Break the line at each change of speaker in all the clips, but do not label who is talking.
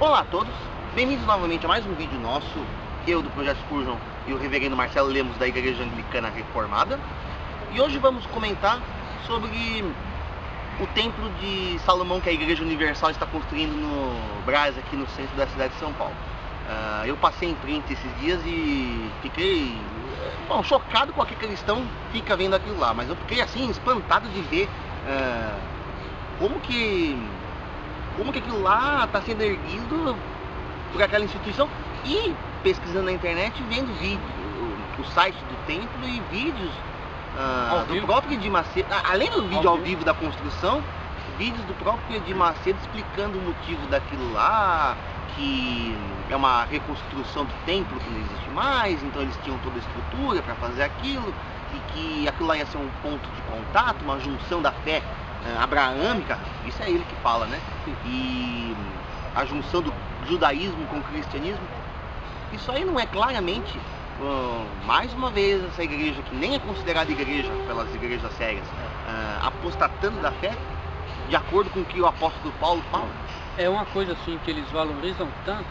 Olá a todos, bem-vindos novamente a mais um vídeo nosso, eu do Projeto Spurgeon e o reverendo Marcelo Lemos da Igreja Anglicana Reformada. E hoje vamos comentar sobre o Templo de Salomão que a Igreja Universal está construindo no Brás, aqui no centro da cidade de São Paulo. Eu passei em frente esses dias e fiquei, chocado com o que cristão fica vendo aquilo lá, mas eu fiquei assim, espantado de ver como que aquilo lá está sendo erguido por aquela instituição, e pesquisando na internet, vendo vídeo, o site do templo e vídeos do próprio Edir Macedo, além do vídeo ao vivo da construção, vídeos do próprio Edir Macedo explicando o motivo daquilo lá, que é uma reconstrução do templo que não existe mais, então eles tinham toda a estrutura para fazer aquilo, e que aquilo lá ia ser um ponto de contato, uma junção da fé abraâmica, isso é ele que fala, né? E a junção do judaísmo com o cristianismo, isso aí não é claramente, mais uma vez, essa igreja que nem é considerada igreja pelas igrejas sérias, apostatando da fé, de acordo com o que o apóstolo Paulo fala?
É uma coisa assim que eles valorizam tanto,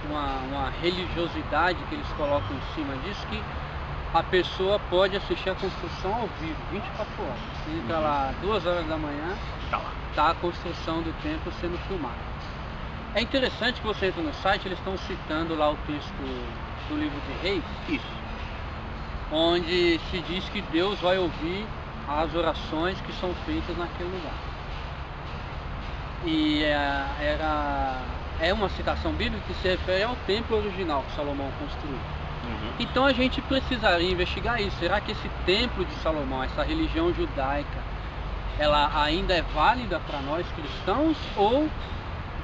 uma religiosidade que eles colocam em cima disso, que a pessoa pode assistir a construção ao vivo, 24 horas. Você entra lá 2 horas da manhã, está a construção do templo sendo filmada. É interessante que você entra no site, eles estão citando lá o texto do livro de Reis, onde se diz que Deus vai ouvir as orações que são feitas naquele lugar. E é uma citação bíblica que se refere ao templo original que Salomão construiu. Então a gente precisaria investigar isso. Será que esse templo de Salomão, essa religião judaica, ela ainda é válida para nós cristãos? Ou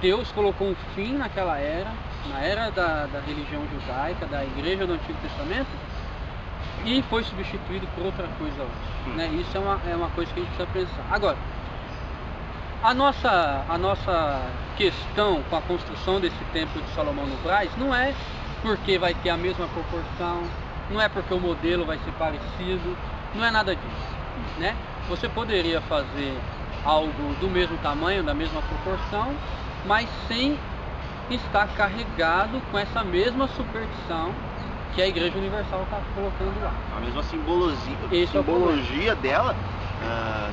Deus colocou um fim naquela era, na era da religião judaica, da igreja do Antigo Testamento, e foi substituído por outra coisa hoje, né? Isso é uma coisa que a gente precisa pensar. Agora, a nossa questão com a construção desse templo de Salomão no Brás não é porque vai ter a mesma proporção, não é porque o modelo vai ser parecido, não é nada disso, né? Você poderia fazer algo do mesmo tamanho, da mesma proporção, mas sem estar carregado com essa mesma superstição que a Igreja Universal está colocando lá.
A mesma simbologia dela,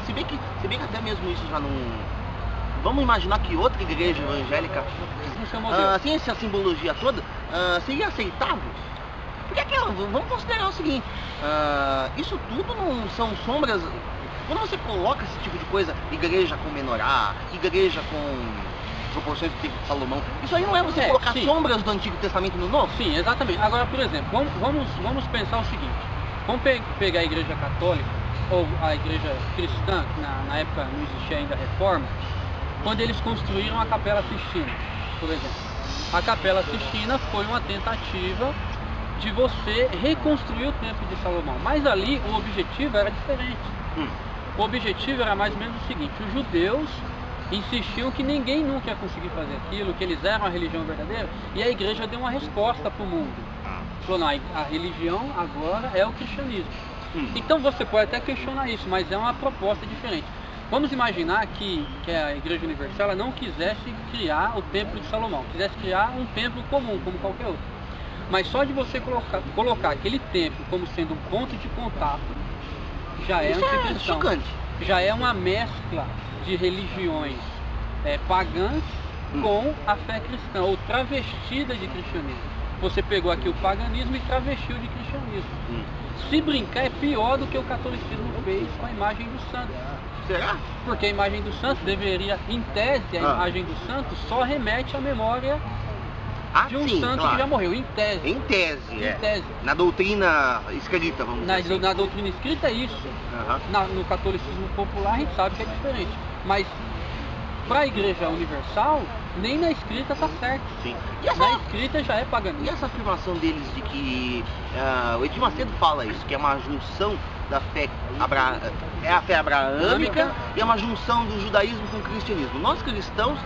se bem que até mesmo isso já não... Vamos imaginar que outra igreja evangélica, assim, essa simbologia toda, seria aceitável? Porque vamos considerar o seguinte, isso tudo não são sombras. Quando você coloca esse tipo de coisa, igreja com menorá, igreja com proporções do tempo de Salomão, isso aí não é você colocar sombras do Antigo Testamento no Novo?
Sim, exatamente. Agora, por exemplo, vamos pensar o seguinte, vamos pegar a igreja católica, ou a igreja cristã, que na época não existia ainda a Reforma, quando eles construíram a Capela Sistina, por exemplo. A Capela Sistina foi uma tentativa de você reconstruir o templo de Salomão, mas ali o objetivo era diferente. O objetivo era mais ou menos o seguinte: os judeus insistiam que ninguém nunca ia conseguir fazer aquilo, que eles eram a religião verdadeira, e a igreja deu uma resposta para o mundo. Falou, não, a religião agora é o cristianismo. Então você pode até questionar isso, mas é uma proposta diferente. Vamos imaginar que a Igreja Universal ela não quisesse criar o Templo de Salomão, quisesse criar um templo comum, como qualquer outro. Mas só de você colocar aquele templo como sendo um ponto de contato, já é anticristão. Já é uma mescla de religiões pagãs com a fé cristã, ou travestida de cristianismo. Você pegou aqui o paganismo e travestiu de cristianismo. Se brincar, é pior do que o catolicismo fez com a imagem do santo.
Será?
Porque a imagem do santo deveria, em tese, a imagem do santo só remete à memória de um santo que já morreu, em tese.
Em tese. Na doutrina escrita, vamos dizer assim.
Na doutrina escrita é isso. No catolicismo popular a gente sabe que é diferente. Mas para a Igreja Universal, nem na escrita está certo.
Sim.
Na escrita já é paganismo.
E essa afirmação deles de que o Edir Macedo fala isso, que é uma junção da fé a fé abraâmica e é uma junção do judaísmo com o cristianismo. Nós cristãos,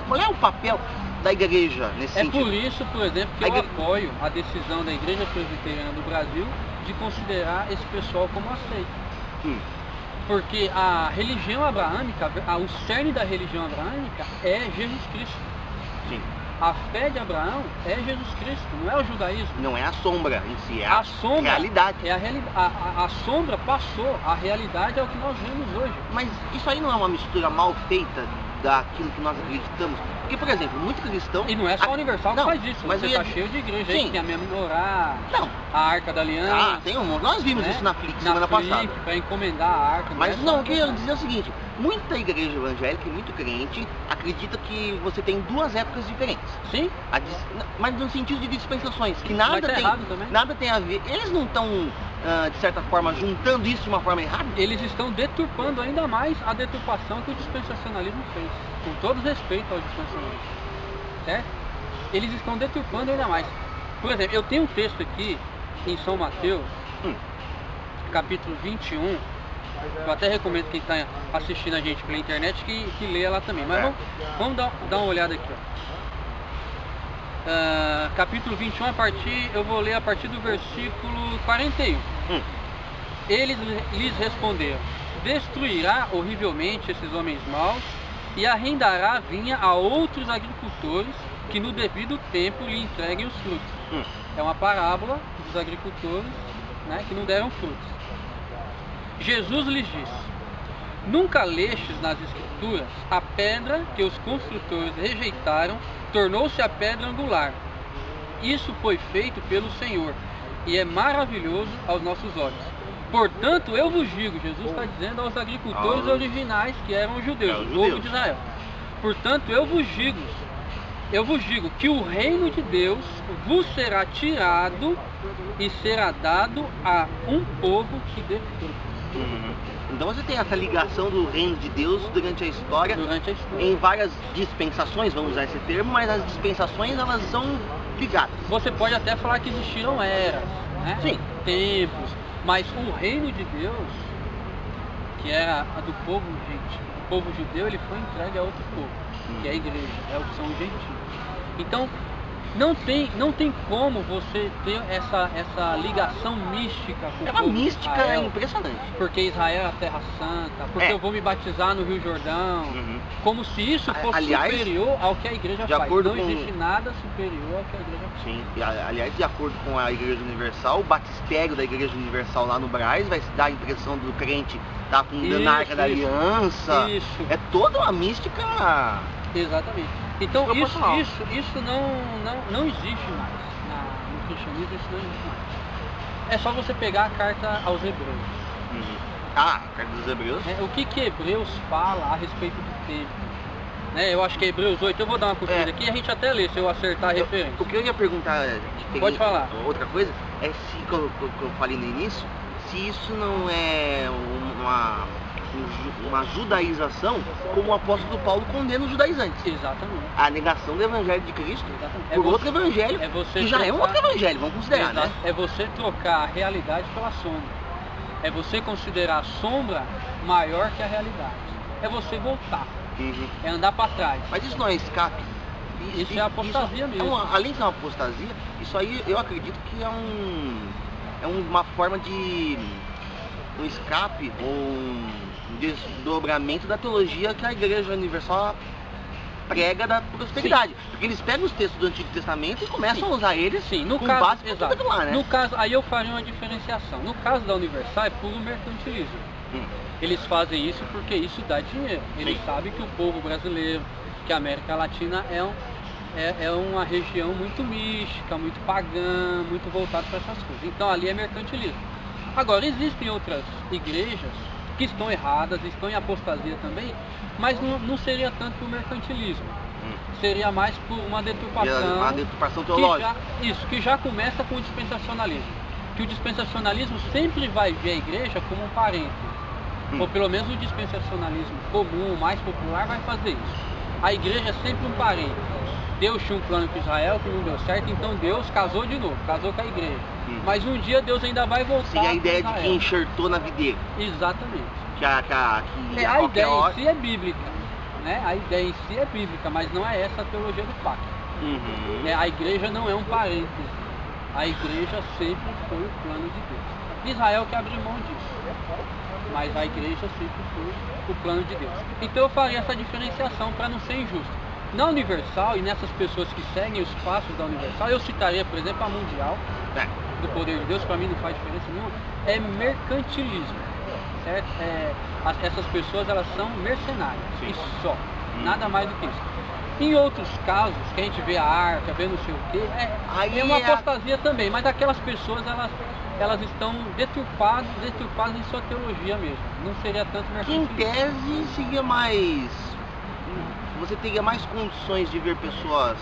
qual é o papel da igreja nesse sentido?
É por isso, por exemplo, que eu apoio a decisão da Igreja Presbiteriana do Brasil de considerar esse pessoal como aceito. Porque a religião abraâmica, o cerne da religião abraâmica é Jesus Cristo.
Sim.
A fé de Abraão é Jesus Cristo, não é o judaísmo.
Não é a sombra em si, é
A sombra
realidade.
É a sombra passou, a realidade é o que nós vemos hoje.
Mas isso aí não é uma mistura mal feita daquilo que nós acreditamos? Porque, por exemplo, muito cristão...
E não é só a Universal que
não,
faz isso,
mas
você está cheio de igreja aí
Sim.
que tem a menorá,
Não.
a Arca da Aliança.
Tem um monte. Nós vimos
né?
isso na Flix semana passada.
Para encomendar a Arca.
Mas
é
não,
só
o que eu ia dizer é o seguinte, muita igreja evangélica e muito crente acredita que você tem duas épocas diferentes.
Sim,
Mas no sentido de dispensações, que nada
tá
tem,
errado também.
nada tem a ver. Eles não estão, de certa forma, juntando isso de uma forma errada?
eles estão deturpando ainda mais a deturpação que o dispensacionalismo fez. Com todo respeito ao dispensacionalismo. Certo? Eles estão deturpando ainda mais. Por exemplo, eu tenho um texto aqui em São Mateus, capítulo 21. Eu até recomendo quem está assistindo a gente pela internet que leia lá também. Mas vamos dar uma olhada aqui. Capítulo 21, eu vou ler a partir do versículo 41. Eles lhes responderam: destruirá horrivelmente esses homens maus e arrendará a vinha a outros agricultores que no devido tempo lhe entreguem os frutos. É uma parábola dos agricultores, né, que não deram frutos. Jesus lhes disse: nunca lestes nas escrituras a pedra que os construtores rejeitaram tornou-se a pedra angular. Isso foi feito pelo Senhor e é maravilhoso aos nossos olhos. Portanto, eu vos digo, Jesus está dizendo aos agricultores originais que eram os judeus, o povo de Israel. Portanto, eu vos digo que o reino de Deus vos será tirado e será dado a um povo que dê fruto.
Então você tem essa ligação do reino de Deus durante a história, em várias dispensações, vamos usar esse termo, mas as dispensações elas são ligadas.
Você pode até falar que existiram eras, né?
Sim.
Tempos, mas o reino de Deus, que era a do povo, o povo judeu, ele foi entregue a outro povo, que é a igreja, são os gentios. Então, não tem como você ter essa ligação mística com o povo.
É uma mística
Israel,
impressionante.
porque Israel é a terra santa, porque eu vou me batizar no Rio Jordão, como se isso fosse superior ao que a igreja faz. Não existe nada superior ao que a igreja faz.
Sim, e aliás, de acordo com a Igreja Universal, o batistério da Igreja Universal lá no Brás vai dar a impressão do crente estar fundando a Arca da Aliança.
Isso.
É toda uma mística.
Exatamente. Então isso não existe mais. No cristianismo isso não existe mais. É só você pegar a carta aos Hebreus.
A carta dos Hebreus?
O que Hebreus fala a respeito do tempo? Eu acho que é Hebreus 8, eu vou dar uma conferida aqui e a gente até lê, se eu acertar a referência.
O que eu ia perguntar,
pode falar.
Outra coisa, é se, que eu falei no início, se isso não é uma judaização, como o apóstolo Paulo condena os judaizantes.
Exatamente.
A negação do evangelho de Cristo por outro evangelho, que já é um outro evangelho, vamos considerar, né?
É você trocar a realidade pela sombra. É você considerar a sombra maior que a realidade. É você voltar. É andar para trás.
Mas isso não é escape?
Isso é apostasia mesmo.
Além de ser uma apostasia, isso aí eu acredito que é uma forma de um escape ou um desdobramento da teologia que a Igreja Universal prega da prosperidade. Sim. Porque eles pegam os textos do Antigo Testamento e começam a usar eles com base lá, né?
No caso, aí eu faria uma diferenciação. No caso da Universal é puro mercantilismo. Eles fazem isso porque isso dá dinheiro. Eles sabem que o povo brasileiro, que a América Latina é uma região muito mística, muito pagã, muito voltada para essas coisas. Então ali é mercantilismo. Agora, existem outras igrejas que estão erradas, estão em apostasia também, mas não seria tanto por mercantilismo. Seria mais por uma deturpação.
Uma deturpação teológica.
Que já começa com o dispensacionalismo. Que o dispensacionalismo sempre vai ver a igreja como um parente. Ou pelo menos o dispensacionalismo comum, mais popular, vai fazer isso. A igreja é sempre um parente. Deus tinha um plano com Israel que não deu certo, então Deus casou de novo, casou com a igreja. Mas um dia Deus ainda vai voltar.
Seria a ideia de que enxertou na videira.
Exatamente.
A
ideia em si é bíblica, né? A ideia em si é bíblica, mas não é essa a teologia do pacto. A igreja não é um parêntese. A igreja sempre foi o plano de Deus. Israel que abriu mão disso. mas a igreja sempre foi o plano de Deus. Então eu faria essa diferenciação para não ser injusto. Na Universal e nessas pessoas que seguem os passos da Universal, eu citaria, por exemplo, a Mundial, do Poder de Deus, para mim não faz diferença nenhuma, é mercantilismo, certo? Essas pessoas, elas são mercenárias, e só, nada mais do que isso. Em outros casos, que a gente vê a arca, vê não sei o que, é uma apostasia também, mas aquelas pessoas, elas estão deturpadas em sua teologia mesmo, não seria tanto mercantilismo.
Que em tese seria mais... Você teria mais condições de ver pessoas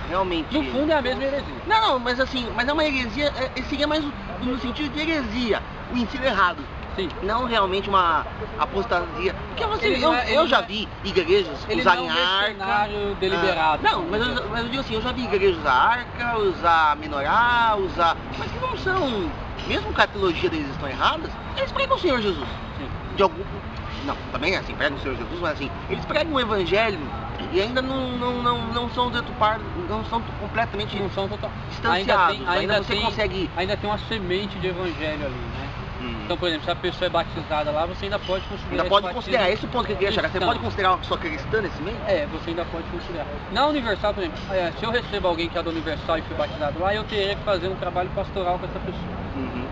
realmente...
No fundo é a mesma heresia.
Não, mas assim, mas é uma heresia, seria mais no sentido de heresia, o ensino errado.
Sim.
Não realmente uma apostasia. Porque você, eu já vi igrejas usarem arca.
Deliberado.
Não, mas eu digo assim, eu já vi igrejas usar arca, usar menorá, mas que não são, mesmo que a teologia deles estão erradas, eles pregam o Senhor Jesus.
Sim.
De algum... Não, também é assim, pregam o Senhor Jesus, mas assim, eles pregam o Evangelho e ainda não são deturpados, não são completamente distanciados.
Ainda tem uma semente de Evangelho ali, né? Então, por exemplo, se a pessoa é batizada lá, você ainda pode considerar.
Esse ponto que eu queria chegar. Você pode considerar uma pessoa cristã nesse meio?
Você ainda pode considerar. Na Universal, por exemplo, se eu recebo alguém que é da Universal e foi batizado lá, eu teria que fazer um trabalho pastoral com essa pessoa.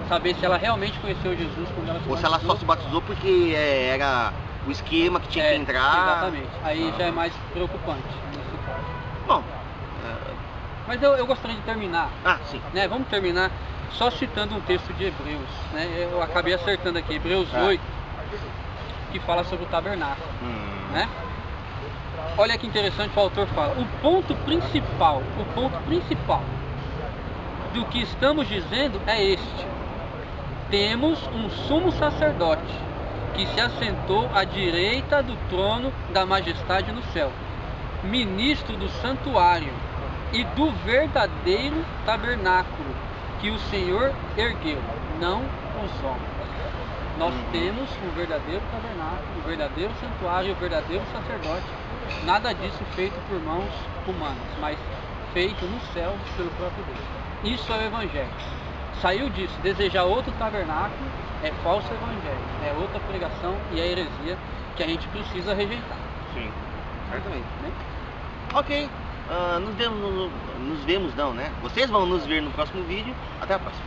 Saber se ela realmente conheceu Jesus quando ela se batizou.
Ou se ela só se batizou porque era o esquema que tinha que entrar.
Exatamente. Aí já é mais preocupante nesse caso.
Bom,
mas eu gostaria de terminar.
Sim.
Né? Vamos terminar só citando um texto de Hebreus, né? Eu acabei acertando aqui, Hebreus 8, que fala sobre o tabernáculo, né? Olha que interessante, o autor fala, o ponto principal do que estamos dizendo é este: temos um sumo sacerdote que se assentou à direita do trono da majestade no céu, ministro do santuário e do verdadeiro tabernáculo que o Senhor ergueu, não os homens. Nós temos um verdadeiro tabernáculo, um verdadeiro santuário, um verdadeiro sacerdote. Nada disso feito por mãos humanas, mas feito no céu pelo próprio Deus. Isso é o Evangelho. Saiu disso, desejar outro tabernáculo é falso evangelho, é outra pregação e é heresia que a gente precisa rejeitar.
Sim, certamente. Né? Ok. Nos vemos não, né? Vocês vão nos ver no próximo vídeo. Até a próxima.